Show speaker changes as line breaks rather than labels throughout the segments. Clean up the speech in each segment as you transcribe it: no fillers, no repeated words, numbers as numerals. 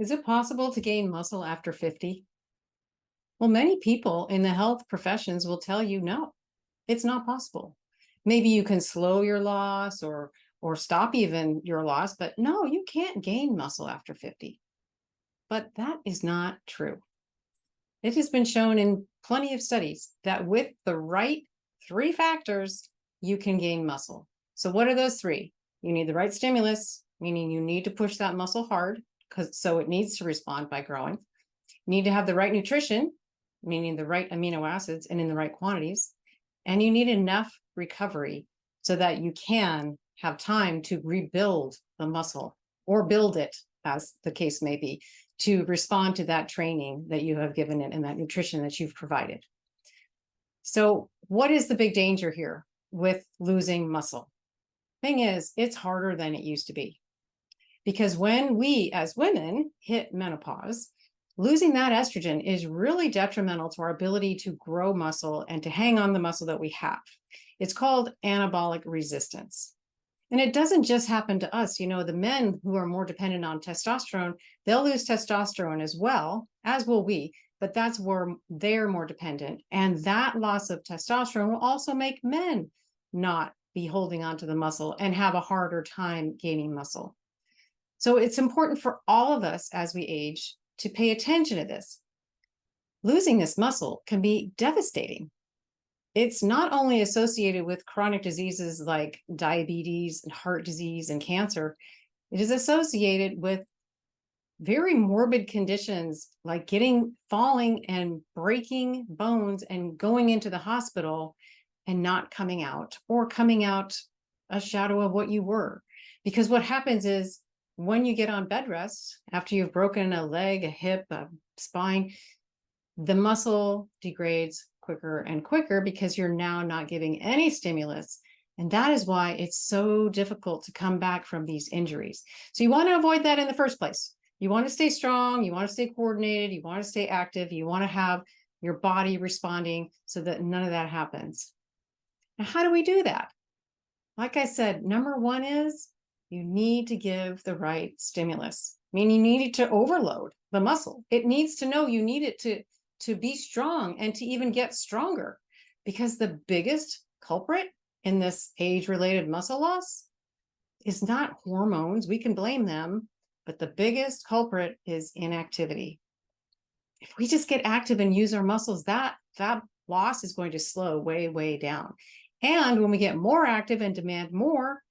Is it possible to gain muscle after 50? Well, many people in the health professions will tell you no, it's not possible. Maybe you can slow your loss or stop even your loss, but no, you can't gain muscle after 50. But that is not true. It has been shown in plenty of studies that with the right three factors, you can gain muscle. So what are those three? You need the right stimulus, meaning you need to push that muscle hard because so it needs to respond by growing. You need to have the right nutrition, meaning the right amino acids and in the right quantities. And you need enough recovery so that you can have time to rebuild the muscle or build it, as the case may be, to respond to that training that you have given it and that nutrition that you've provided. So what is the big danger here with losing muscle? Thing is, it's harder than it used to be. Because when we as women hit menopause, losing that estrogen is really detrimental to our ability to grow muscle and to hang on the muscle that we have. It's called anabolic resistance. And it doesn't just happen to us. You know, the men who are more dependent on testosterone, they'll lose testosterone as well, as will we, but that's where they're more dependent. And that loss of testosterone will also make men not be holding on to the muscle and have a harder time gaining muscle. So it's important for all of us as we age to pay attention to this. Losing this muscle can be devastating. It's not only associated with chronic diseases like diabetes and heart disease and cancer, it is associated with very morbid conditions like falling and breaking bones and going into the hospital and not coming out or coming out a shadow of what you were. Because what happens is when you get on bed rest, after you've broken a leg, a hip, a spine, the muscle degrades quicker and quicker because you're now not giving any stimulus. And that is why it's so difficult to come back from these injuries. So you want to avoid that in the first place. You want to stay strong, you want to stay coordinated, you want to stay active, you want to have your body responding so that none of that happens. Now, how do we do that? Like I said, number one is you need to give the right stimulus. I mean, you need it to overload the muscle. It needs to know you need it to be strong and to even get stronger, because the biggest culprit in this age-related muscle loss is not hormones. We can blame them, but the biggest culprit is inactivity. If we just get active and use our muscles, that loss is going to slow way, way down. And when we get more active and demand more,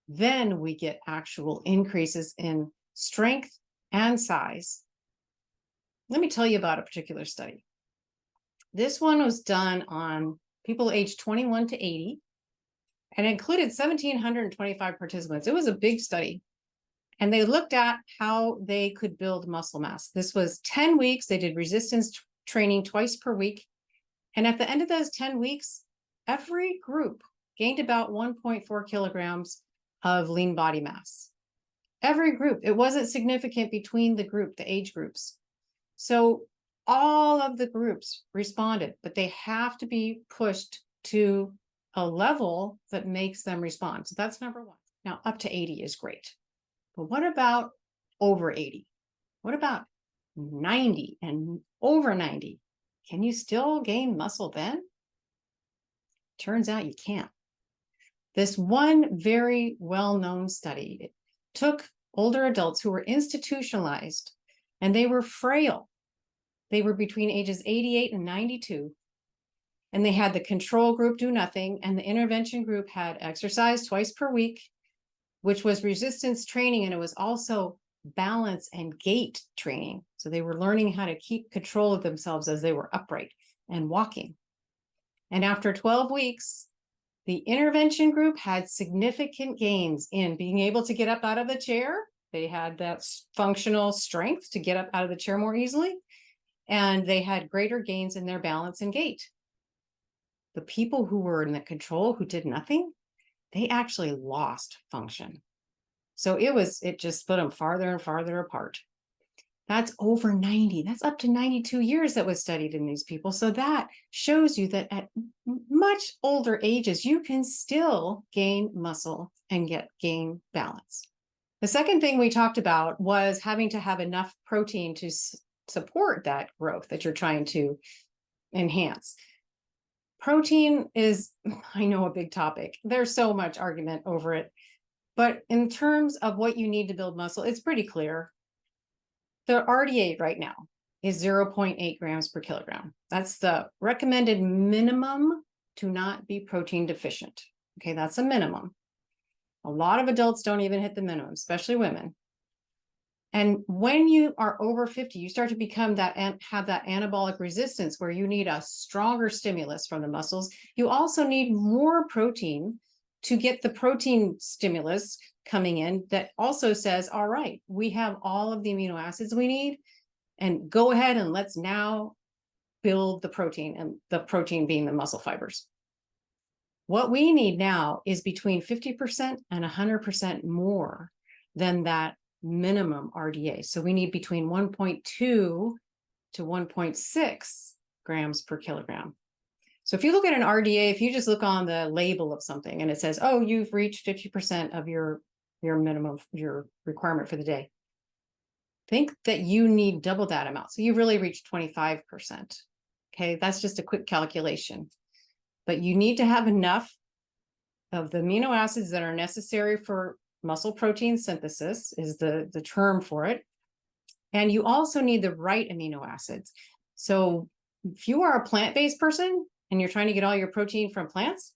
then we get actual increases in strength and size. Let me tell you about a particular study. This one was done on people aged 21 to 80 and included 1,725 participants. It was a big study. And they looked at how they could build muscle mass. This was 10 weeks. They did resistance training twice per week. And at the end of those 10 weeks, every group gained about 1.4 kilograms of lean body mass. Every group. It wasn't significant between the age groups. So all of the groups responded, but they have to be pushed to a level that makes them respond. So that's number one. Now, up to 80 is great. But what about over 80? What about 90 and over 90? Can you still gain muscle then? Turns out you can't. This one very well-known study took older adults who were institutionalized and they were frail. They were between ages 88 and 92. And they had the control group do nothing, and the intervention group had exercise twice per week, which was resistance training, and it was also balance and gait training. So they were learning how to keep control of themselves as they were upright and walking. And after 12 weeks, the intervention group had significant gains in being able to get up out of the chair. They had that functional strength to get up out of the chair more easily. And they had greater gains in their balance and gait. The people who were in the control, who did nothing, they actually lost function. So it just split them farther and farther apart. That's over 90. That's up to 92 years that was studied in these people. So that shows you that at much older ages, you can still gain muscle and gain balance. The second thing we talked about was having to have enough protein to support that growth that you're trying to enhance. Protein is, I know, a big topic. There's so much argument over it. But in terms of what you need to build muscle, it's pretty clear. The RDA right now is 0.8 grams per kilogram. That's the recommended minimum to not be protein deficient. Okay, that's a minimum. A lot of adults don't even hit the minimum, especially women. And when you are over 50, you start to become that and have that anabolic resistance where you need a stronger stimulus from the muscles. You also need more protein to get the protein stimulus coming in that also says, all right, we have all of the amino acids we need, and go ahead and let's now build the protein, and the protein being the muscle fibers. What we need now is between 50% and 100% more than that minimum RDA. So we need between 1.2 to 1.6 grams per kilogram. So if you look at an RDA, if you just look on the label of something and it says, oh, you've reached 50% of your minimum, your requirement for the day, think that you need double that amount. So you really reached 25%. Okay, that's just a quick calculation. But you need to have enough of the amino acids that are necessary for muscle protein synthesis is the term for it. And you also need the right amino acids. So if you are a plant-based person and you're trying to get all your protein from plants,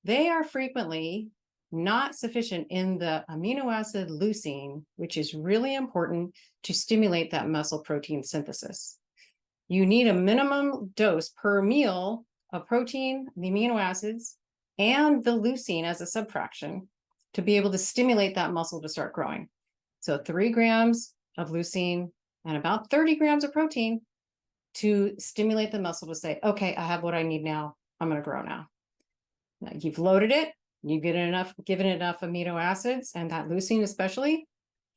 they are frequently not sufficient in the amino acid leucine, which is really important to stimulate that muscle protein synthesis. You need a minimum dose per meal of protein, the amino acids, and the leucine as a subfraction to be able to stimulate that muscle to start growing. So 3 grams of leucine and about 30 grams of protein to stimulate the muscle to say, okay, I have what I need now. I'm going to grow now. Now you've loaded it. You've given enough amino acids and that leucine especially.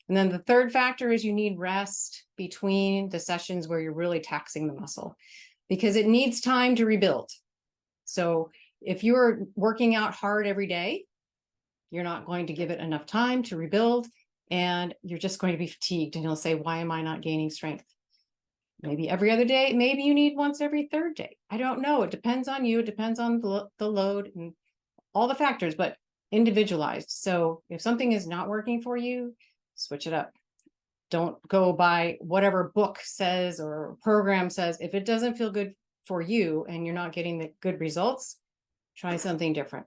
And then the third factor is you need rest between the sessions where you're really taxing the muscle because it needs time to rebuild. So if you're working out hard every day, you're not going to give it enough time to rebuild, and you're just going to be fatigued, and you'll say, why am I not gaining strength? Maybe every other day, maybe you need once every third day. I don't know. It depends on you. It depends on the load and all the factors, but individualized. So if something is not working for you, switch it up. Don't go by whatever book says or program says. If it doesn't feel good for you and you're not getting the good results, try something different.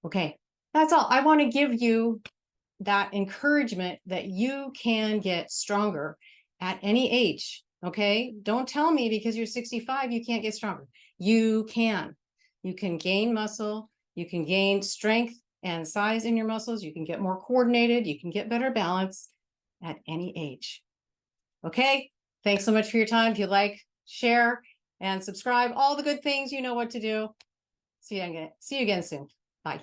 Okay, that's all. I want to give you that encouragement that you can get stronger at any age. Okay, don't tell me because you're 65 you can't get stronger. You can. You can gain muscle, you can gain strength and size in your muscles, you can get more coordinated, you can get better balance at any age. Okay, thanks so much for your time. If you like, share, and subscribe, all the good things, you know what to do. See you again soon. Bye.